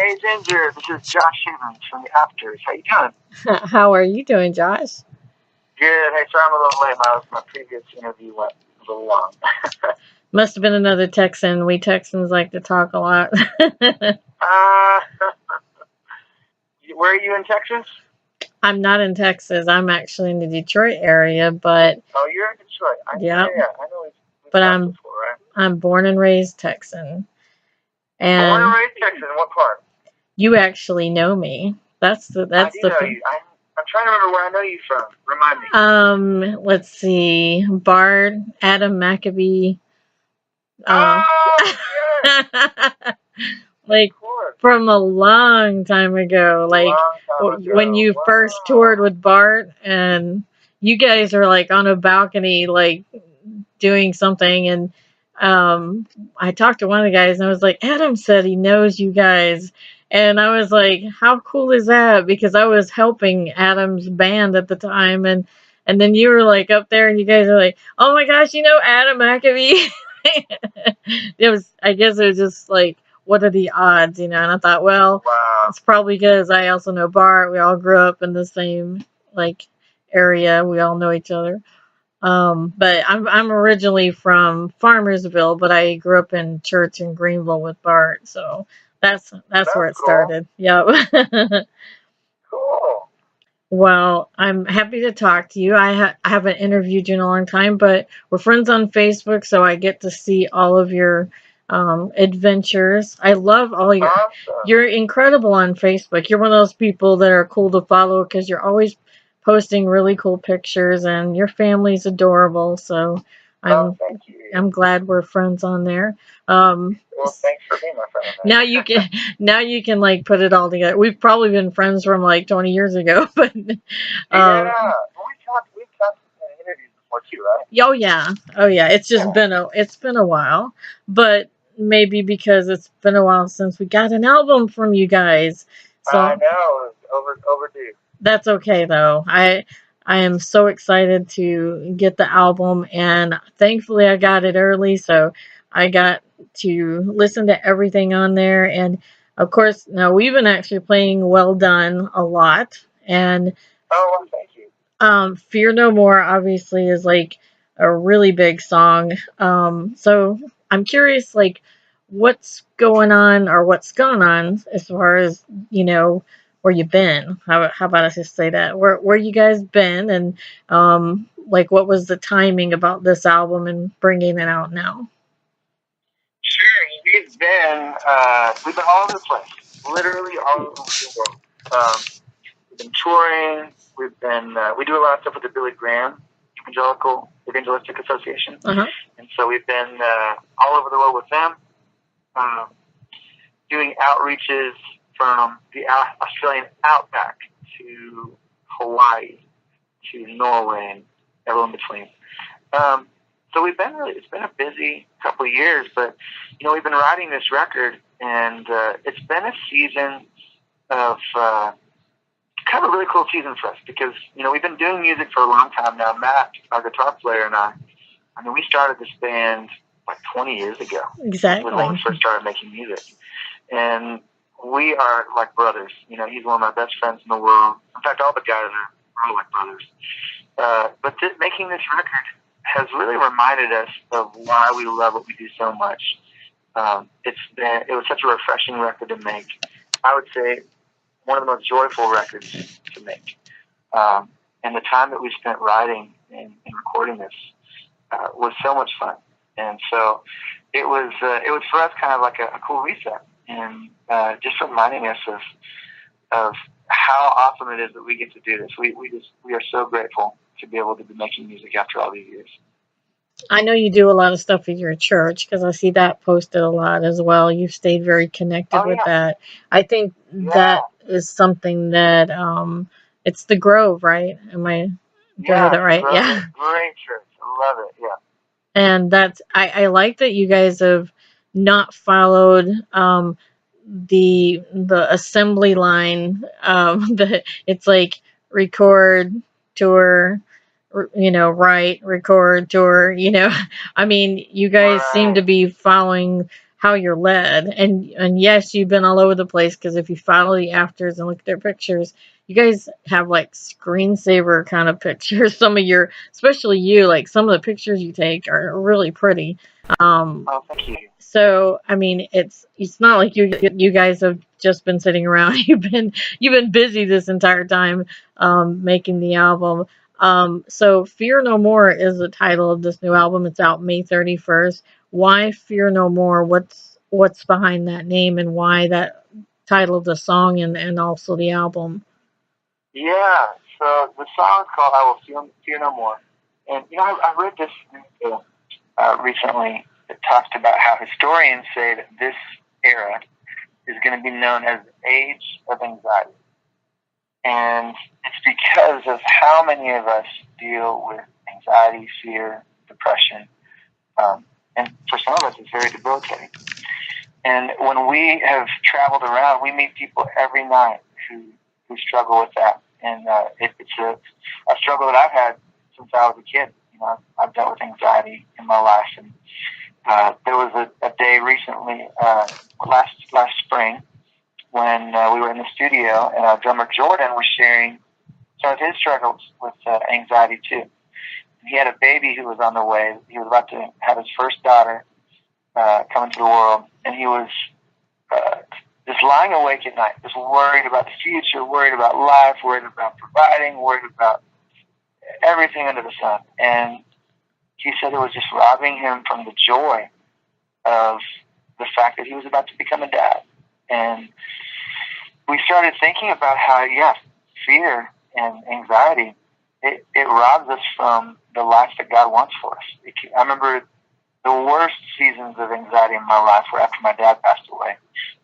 Hey Ginger, this is Josh Evans from the Afters. How you doing? How are you doing, Josh? Good. Hey, sorry I'm a little late. My previous interview went a little long. Must have been another Texan. We Texans like to talk a lot. uh, where are you in Texas? I'm not in Texas. I'm actually in the Detroit area, but Oh, you're in Detroit. yeah, Yeah. I know we've but talked I'm before, right? I'm born and raised Texan, Born and and raised Texas. In what part? you actually know me. That's the I that's do the know thing. you. I'm trying to remember where I know you from. Remind me. Let's see, Bard, Adam McAbee. Um, Oh, yes. like Of course. from a long time ago, like Long time when ago. you first toured Wow. with Bart, and you guys were like on a balcony, like doing something, and I talked to one of the guys, and I was like, Adam said he knows you guys. And I was like, how cool is that? Because I was helping Adam's band at the time, and then you were like up there, and you guys are like, oh my gosh, you know Adam McAbee. It was, I guess it was just like, what are the odds, you know? And I thought, well, Wow. it's probably because I also know Bart. We all grew up in the same like area. We all know each other. But I'm originally from Farmersville, but I grew up in church in Greenville with Bart, so that's where That's it cool. started. Yep. Cool. Well, I'm happy to talk to you. I haven't interviewed you in a long time, but we're friends on Facebook, so I get to see all of your adventures. I love all Awesome. you're incredible on Facebook. You're one of those people that are cool to follow because you're always posting really cool pictures, and your family's adorable. So Oh, I'm thank you. I'm glad we're friends on there. Um, Well, thanks for being my friend on now you there. can now you can like put it all together. We've probably been friends from like 20 years ago, but Yeah. uh, Well, we've talked in interviews before too, right? oh yeah, oh yeah. It's just Yeah. been a while, but maybe because it's been a while since we got an album from you guys. I So know. It's overdue. that's okay though. I am so excited to get the album, and thankfully I got it early, so I got to listen to everything on there. And of course, now we've been actually playing Well Done a lot, and Oh, well, thank you. Fear No More obviously is like a really big song. So I'm curious, like, what's going on or what's gone on as far as, where you've been. How about I just say that? Where you guys been, and like, what was the timing about this album and bringing it out now? Sure. We've been all over the place. Literally all over the world. We've been touring. We do a lot of stuff with the Billy Graham Evangelistic Association. Uh-huh. And so we've been all over the world with them, um, doing outreaches from the Australian outback to Hawaii to Norway and everyone between. Um, so it's been a busy couple of years, but we've been writing this record, and it's been a season of kind of a really cool season for us because we've been doing music for a long time now. Matt, our guitar player, and I mean, we started this band like 20 years ago. Exactly. When we first started making music, and we are like brothers. He's one of my best friends in the world. In fact, all the guys are all like brothers. But making this record has really reminded us of why we love what we do so much. It was such a refreshing record to make. I would say one of the most joyful records to make. And the time that we spent writing and recording this was so much fun. And so it was for us kind of like a cool reset, and just reminding us of how awesome it is that we get to do this. We are so grateful to be able to be making music after all these years. I know you do a lot of stuff with your church because I see that posted a lot as well. You've stayed very connected with that. I think that is something that it's the Grove, right? Am I do I have that right? Yeah. Great church. I love it. Yeah. And I like that you guys have not followed the assembly line. It's like record, tour, write, record, tour. I mean, you guys seem to be following how you're led. And yes, you've been all over the place, because if you follow the afters and look at their pictures, you guys have like screensaver kind of pictures. Some of your, especially you, like some of the pictures you take are really pretty. Oh, thank you. So I mean, it's not like you guys have just been sitting around. You've been busy this entire time, making the album. So Fear No More is the title of this new album. It's out May 31st. Why Fear No More? What's behind that name, and why that title of the song, and also the album? Yeah. So the song is called "I Will Fear No More," and I read this recently that talked about how historians say that this era is going to be known as the age of anxiety. And it's because of how many of us deal with anxiety, fear, depression. And for some of us, it's very debilitating. And when we have traveled around, we meet people every night who struggle with that. And it's a struggle that I've had since I was a kid. I've dealt with anxiety in my life. And there was a day recently, last spring, when we were in the studio, and our drummer Jordan was sharing some of his struggles with anxiety too. He had a baby who was on the way. He was about to have his first daughter come into the world, and he was just lying awake at night, just worried about the future, worried about life, worried about providing, worried about everything under the sun. And he said it was just robbing him from the joy of the fact that he was about to become a dad. And we started thinking about how, yes, fear and anxiety, it robs us from the life that God wants for us. I remember the worst seasons of anxiety in my life were after my dad passed away.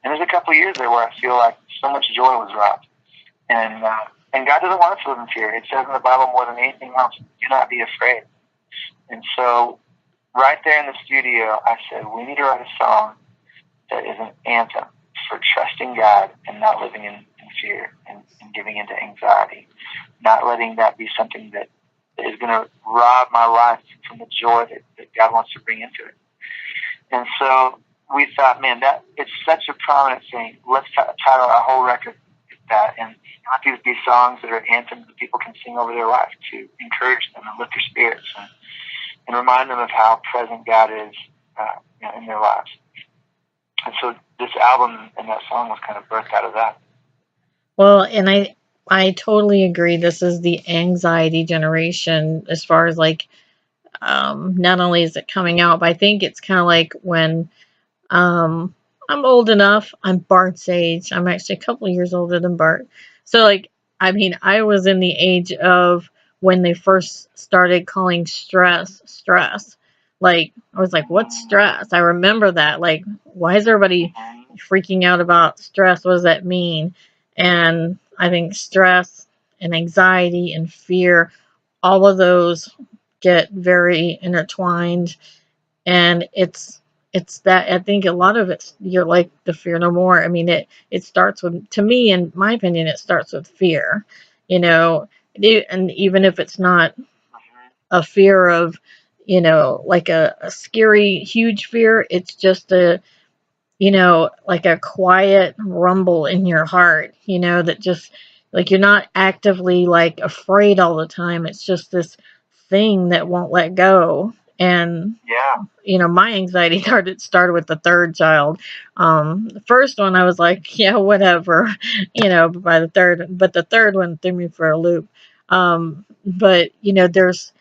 And there's a couple of years there where I feel like so much joy was robbed. And God doesn't want us to live in fear. It says in the Bible more than anything else, do not be afraid. And so right there in the studio, I said, we need to write a song that is an anthem for trusting God and not living in fear and giving into anxiety, not letting that be something that is going to rob my life from the joy that God wants to bring into it. And so we thought, man, that it's such a prominent thing. Let's title our whole record that, and let these be songs that are anthems that people can sing over their life to encourage them and lift their spirits and remind them of how present God is in their lives. And so this album and that song was kind of birthed out of that. Well, and I totally agree. This is the anxiety generation, as far as like, not only is it coming out, but I think it's kind of like when I'm old enough. I'm Bart's age. I'm actually a couple of years older than Bart. So like, I mean, I was in the age of when they first started calling stress. Like, I was like, what's stress? I remember that. Like, why is everybody freaking out about stress? What does that mean? And I think stress and anxiety and fear, all of those get very intertwined. And it's that, I think a lot of it's, you're like the Fear No More. I mean, it starts with, to me, in my opinion, it starts with fear, you know. And even if it's not a fear of, like a scary huge fear, it's just a, like a quiet rumble in your heart, that just, like, you're not actively like afraid all the time. It's just this thing that won't let go. And yeah, my anxiety started with the third child. The first one I was like, yeah, whatever, but the third one threw me for a loop. But there's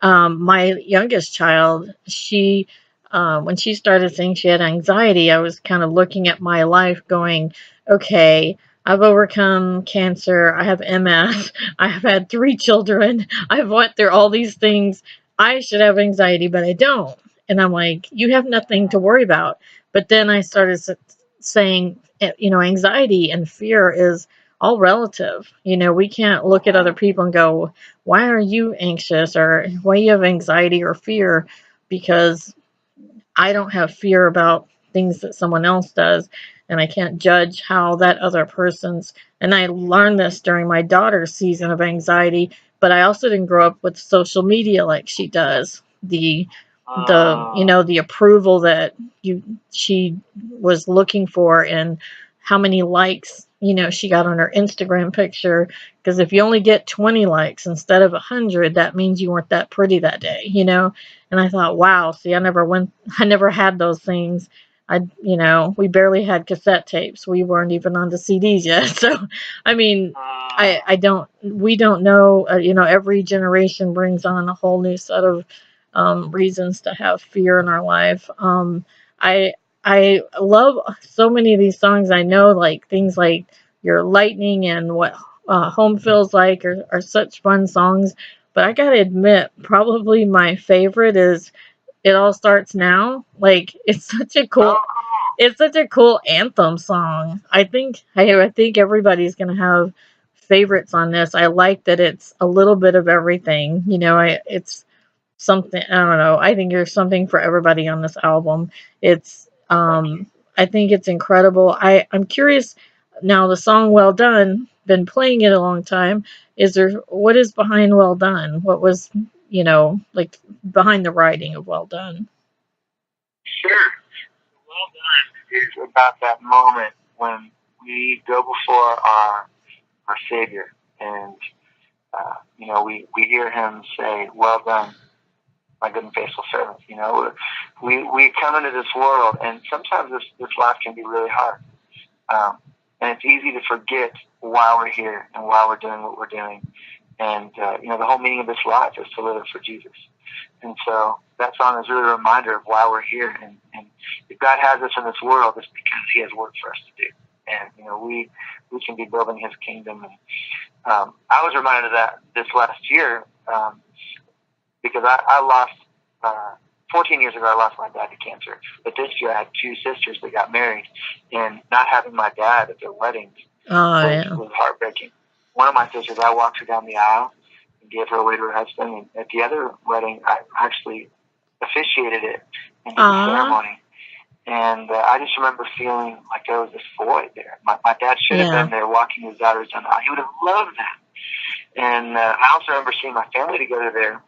my youngest child. She when she started saying she had anxiety, I was kind of looking at my life going, okay, I've overcome cancer, I have MS, I have had 3 children, I've went through all these things. I should have anxiety, but I don't. And I'm like, you have nothing to worry about. But then I started saying, anxiety and fear is all relative. We can't look at other people and go, why are you anxious, or why you have anxiety or fear? Because I don't have fear about things that someone else does, and I can't judge how that other person's. And I learned this during my daughter's season of anxiety, but I also didn't grow up with social media like she does. The the approval that she was looking for, and how many likes she got on her Instagram picture. Because if you only get 20 likes instead of 100, that means you weren't that pretty that day. And I thought, wow, see, I never had those things. We barely had cassette tapes. We weren't even on the CDs yet. So I mean, we don't know. Every generation brings on a whole new set of reasons to have fear in our life. I I love so many of these songs. I know, like things like Your Lightning and What Home Feels Like are such fun songs. But I gotta admit, probably my favorite is It All Starts Now. Like it's such a cool anthem song. I think everybody's gonna have favorites on this. I like that it's a little bit of everything. It's something, I don't know. I think there's something for everybody on this album. It's I think it's incredible. I'm curious now, the song Well Done, been playing it a long time. What is behind Well Done? What was, like behind the writing of Well Done? Sure. Well done is about that moment when we go before our Savior, and we hear Him say, "Well done, my good and faithful servant." We come into this world, and sometimes this life can be really hard, and it's easy to forget why we're here and why we're doing what we're doing. And the whole meaning of this life is to live it for Jesus. And so that song is really a reminder of why we're here. And if God has us in this world, it's because He has work for us to do. And we can be building His kingdom. And I was reminded of that this last year, because I lost 14 years ago. I lost my dad to cancer. But this year I had two sisters that got married, and not having my dad at their weddings was heartbreaking. One of my sisters, I walked her down the aisle and gave her away to her husband. And at the other wedding, I actually officiated it and did the ceremony. And I just remember feeling like there was this void there. My dad should have been there walking his daughters down the aisle. He would have loved that. And I also remember seeing my family together there,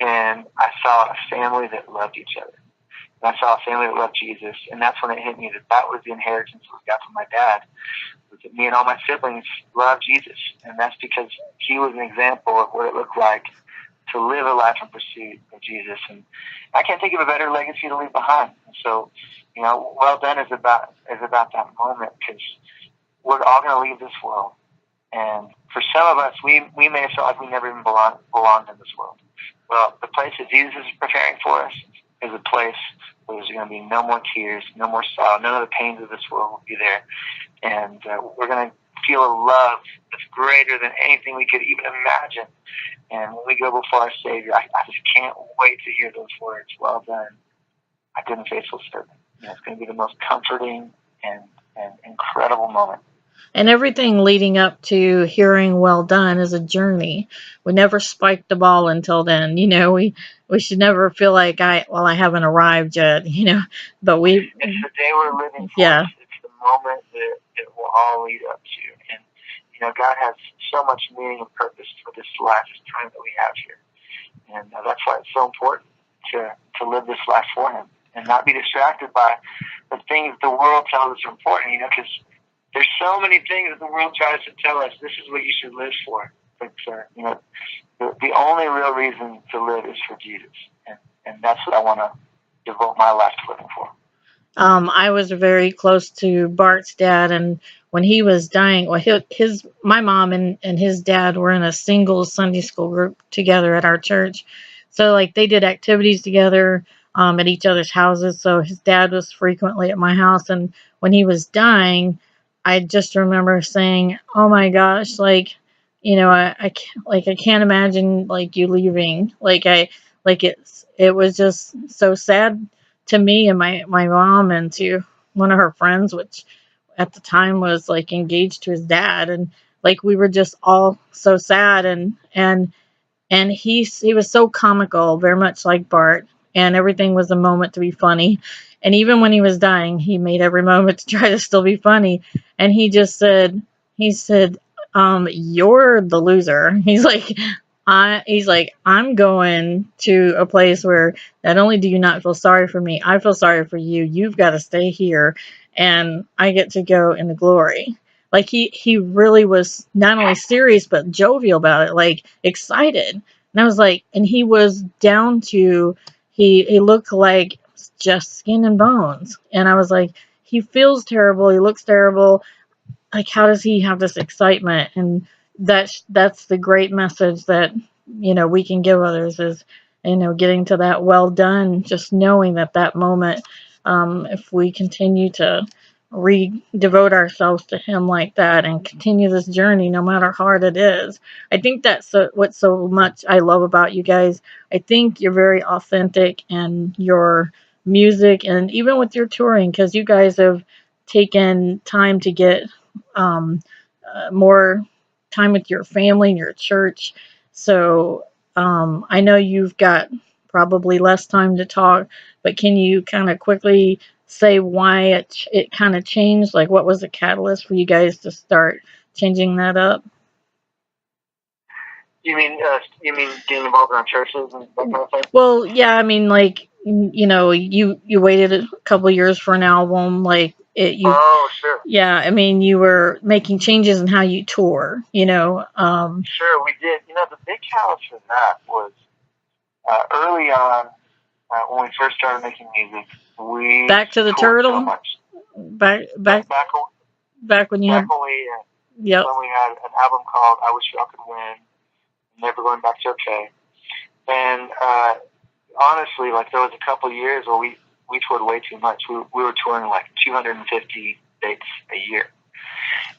and I saw a family that loved each other. And I saw a family that loved Jesus. And that's when it hit me that was the inheritance we got from my dad. That me and all my siblings love Jesus, and that's because He was an example of what it looked like to live a life in pursuit of Jesus. And I can't think of a better legacy to leave behind. And so, Well Done is about that moment, because we're all going to leave this world, and for some of us, we may have felt like we never even belonged in this world. Well, the place that Jesus is preparing for us is a place where there's going to be no more tears, no more sorrow, none of the pains of this world will be there. And we're going to feel a love that's greater than anything we could even imagine. And when we go before our Savior, I just can't wait to hear those words, "Well done, my good and faithful servant." It's going to be the most comforting and incredible moment. And everything leading up to hearing Well Done is a journey. We never spike the ball until then. We should never feel like I haven't arrived yet, but it's the day we're living for. Yeah. It's the moment that it will all lead up to. And, God has so much meaning and purpose for this life, this time that we have here. And that's why it's so important to live this life for Him and not be distracted by the things the world tells us are important, because there's so many things that the world tries to tell us, this is what you should live for. But, the only real reason to live is for Jesus. And that's what I want to devote my life to living for. I was very close to Bart's dad, and when he was dying, my mom and his dad were in a single Sunday school group together at our church. So, like, they did activities together at each other's houses. So his dad was frequently at my house, and when he was dying, I just remember saying, "Oh my gosh, I can't imagine like you leaving." It was just so sad to me and my mom and to one of her friends, which at the time was like engaged to his dad, and like we were just all so sad, and he was so comical, very much like Bart, and everything was a moment to be funny. And even when he was dying, he made every moment to try to still be funny. And he said, "You're the loser." He's like, he's like, I'm going to a place where not only do you not feel sorry for me, I feel sorry for you. You've got to stay here, and I get to go into glory. Like he really was not only serious but jovial about it, like excited. And I was like, and he was down to he looked like just skin and bones. And I was like, he feels terrible. He looks terrible. Like, how does he have this excitement? And that's the great message that we can give others is getting to that well done, just knowing that that moment, if we continue to devote ourselves to him like that and continue this journey no matter how hard it is. I think that's what so much I love about you guys. I think you're very authentic in your music and even with your touring, because you guys have taken time to get um, more time with your family and your church. So I know you've got probably less time to talk, but can you kind of quickly say why it kind of changed? Like, what was the catalyst for you guys to start changing that up? You mean getting involved in our churches and that kind of thing? Well, yeah, I mean, like, you waited a couple years for an album, like Oh, sure. yeah, I mean, you were making changes in how you tour, Sure, we did. The big catalyst for that was early on when we first started making music. We Back to the toured Turtle. so much. Back when you had. Back Yep. when we had an album called "I Wish Y'all Could Win," Never Going Back to Okay, and honestly, like there was a couple years where we toured way too much. We were touring like 250 dates a year,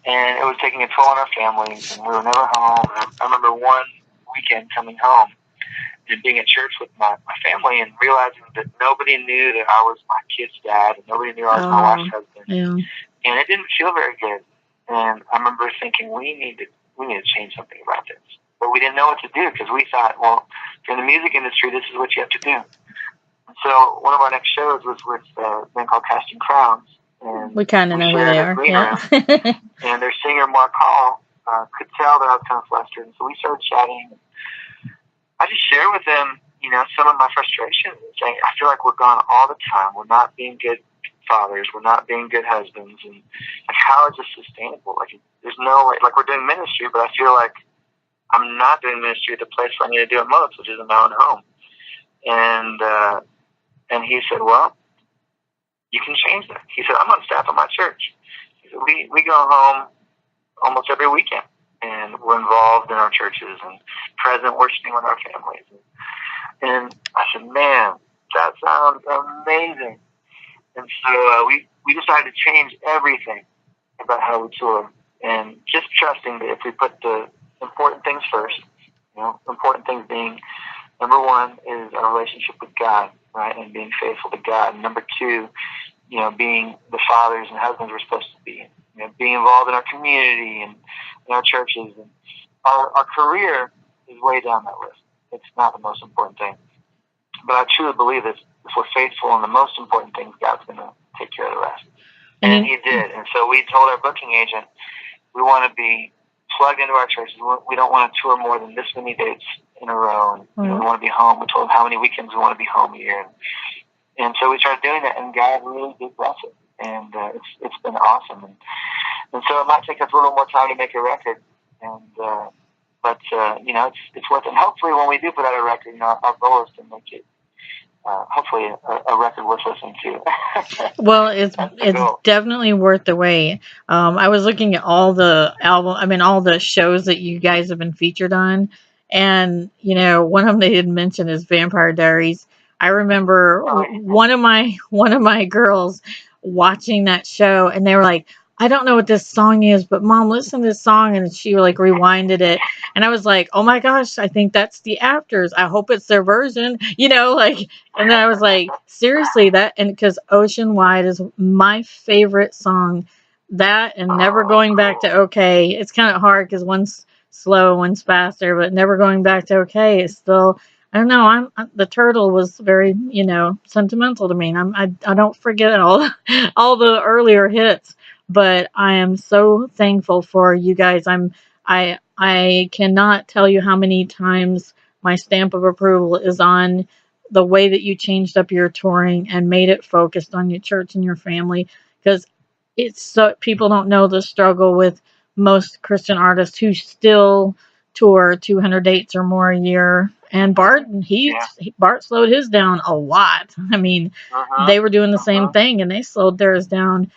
and it was taking a toll on our families, and we were never home. And I remember one weekend coming home and being at church with my family and realizing that nobody knew that I was my kid's dad, and nobody knew I was my wife's husband. Yeah. And it didn't feel very good. And I remember thinking, we need to change something about this. But we didn't know what to do because we thought, well, if you're in the music industry, this is what you have to do. And so one of our next shows was with a band called Casting Crowns. And we kind of know who they are. Yeah. And their singer, Mark Hall, could tell that I was kind of flustered. And so we started chatting. I just shared with them, some of my frustrations and saying, I feel like we're gone all the time. We're not being good fathers. We're not being good husbands. And like, how is this sustainable? Like, there's no way, like we're doing ministry, but I feel like I'm not doing ministry at the place where I need to do it most, which is in my own home. And he said, well, you can change that. He said, I'm on staff at my church. He said, we go home almost every weekend, and we're involved in our churches and present worshiping with our families. And I said, man, that sounds amazing. And so we decided to change everything about how we tour, and just trusting that if we put the important things first, important things being, number one is our relationship with God, right, and being faithful to God. And number two, being the fathers and husbands we're supposed to be, being involved in our community and in our churches. And our career is way down that list. It's not the most important thing. But I truly believe that if we're faithful in the most important things, God's going to take care of the rest. And he did. And so we told our booking agent, we want to be plugged into our churches. We don't want to tour more than this many dates in a row. And, we want to be home. We told them how many weekends we want to be home a year. And so we started doing that, and God really did bless it. And it's been awesome. And so it might take us a little more time to make a record. But it's worth it. And hopefully when we do put out a record, our goal is to make it hopefully a record worth listening to. Well, it's definitely worth the wait. I was looking at all the shows that you guys have been featured on, and one of them they didn't mention is Vampire Diaries. I remember one of my girls watching that show, and they were like, I don't know what this song is, but Mom, listen to this song. And she like rewinded it. And I was like, oh my gosh, I think that's the Afters. I hope it's their version, and then I was like, seriously, because Ocean Wide is my favorite song. That and Never Going Back to Okay. It's kind of hard because one's slow, one's faster, but Never Going Back to Okay is still, I don't know. The Turtle was very, sentimental to me. And I don't forget all the earlier hits. But I am so thankful for you guys. I'm I cannot tell you how many times my stamp of approval is on the way that you changed up your touring and made it focused on your church and your family, because it's so people don't know the struggle with most Christian artists who still tour 200 dates or more a year. And Bart slowed his down a lot. I mean, they were doing the same thing and they slowed theirs down.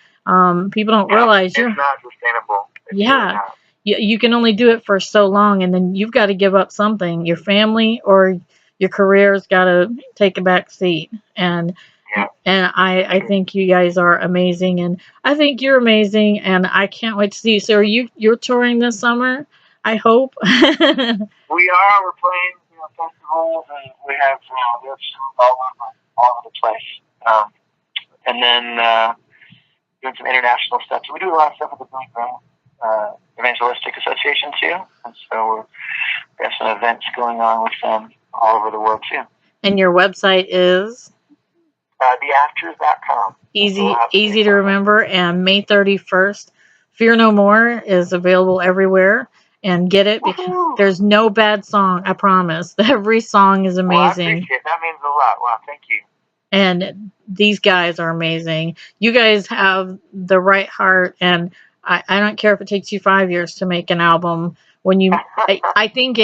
People don't realize it's not sustainable. It's yeah, really not. you can only do it for so long, and then you've got to give up something. Your family or your career's got to take a back seat. And Yeah. and I think you guys are amazing, and I think you're amazing, and I can't wait to see you. So are you're touring this summer? I hope. We are. We're playing, festivals, and we have shows all over the place. And then doing some international stuff. So we do a lot of stuff with the Billy Graham Evangelistic Association too, and so we have some events going on with them all over the world too. And your website is theafters.com. easy to remember. And May 31st, Fear No More is available everywhere. And get it, because there's no bad song, I promise. Every song is amazing. Well, I appreciate it. That means a lot. Wow, thank you. And these guys are amazing. You guys have the right heart, and I don't care if it takes you 5 years to make an album. When you, I think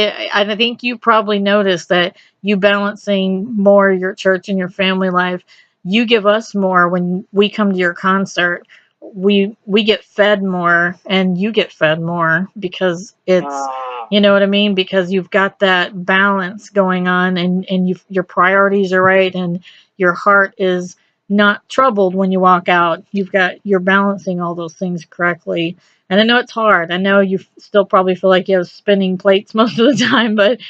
you probably noticed that you balancing more your church and your family life. You give us more when we come to your concert. We get fed more, and you get fed more, because it's, you know what I mean, because you've got that balance going on, and your priorities are right, and your heart is not troubled when you walk out. You're balancing all those things correctly. And I know it's hard. I know you still probably feel like you have spinning plates most of the time, but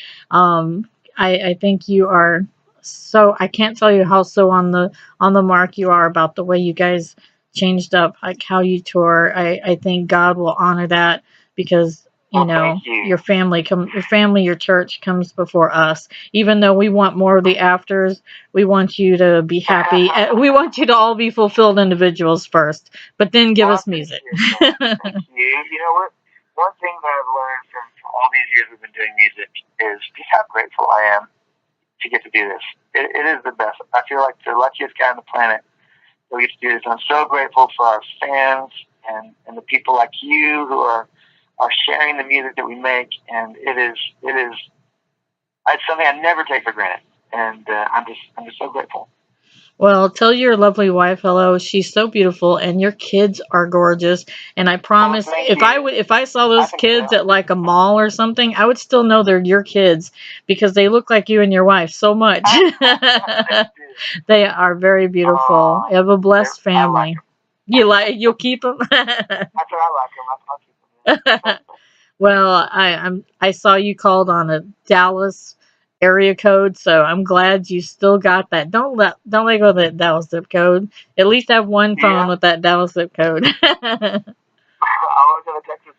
I think you are so, I can't tell you how so on the mark you are about the way you guys changed up, like how you tour. I think God will honor that, because your family, your church comes before us. Even though we want more of the afters, we want you to be happy. We want you to all be fulfilled individuals first, but then give us music. Thank you. You know what? One thing that I've learned from all these years we've been doing music is just how grateful I am to get to do this. It is the best. I feel like the luckiest guy on the planet that we get to do this. I'm so grateful for our fans and the people like you who are sharing the music that we make, and it's something I never take for granted, and I'm just so grateful. Well, tell your lovely wife hello. She's so beautiful, and your kids are gorgeous. And I promise, if I saw those kids at like a mall or something, I would still know they're your kids, because they look like you and your wife so much. They are very beautiful. You have a blessed family. You'll keep them. That's what I like them. I'll keep them. Well, I saw you called on a Dallas area code, so I'm glad you still got that. Don't let go of that Dallas zip code. At least have one phone with that Dallas zip code. I always have a Texas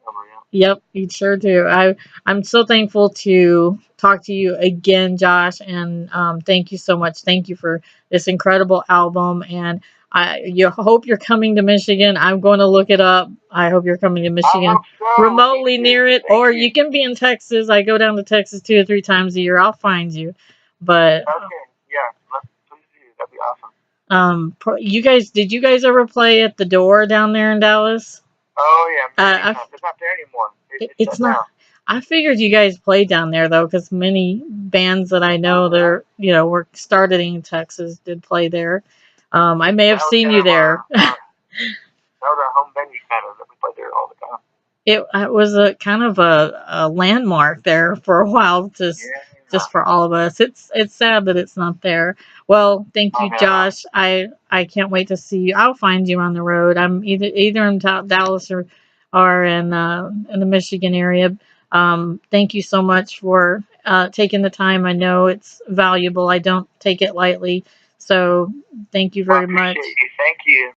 number, yeah. Yep, you sure do. I'm so thankful to talk to you again, Josh, and thank you so much. Thank you for this incredible album, and I hope you're coming to Michigan. I'm going to look it up. I hope you're coming to Michigan, remotely near it, or you can be in Texas. I go down to Texas 2 or 3 times a year. I'll find you. But okay, yeah, please do. That'd be awesome. Did you guys ever play at the Door down there in Dallas? Oh yeah, it's not there anymore. It's not. Down. I figured you guys played down there though, because many bands that I know were started in Texas did play there. I may have seen you there. That was our home venue, kind of, that we played there all the time. It was a kind of a landmark there for a while, just for all of us. It's sad that it's not there. Well, thank you, Josh. I can't wait to see you. I'll find you on the road. I'm either in Dallas or in the Michigan area. Thank you so much for taking the time. I know it's valuable. I don't take it lightly. So thank you very much. Thank you.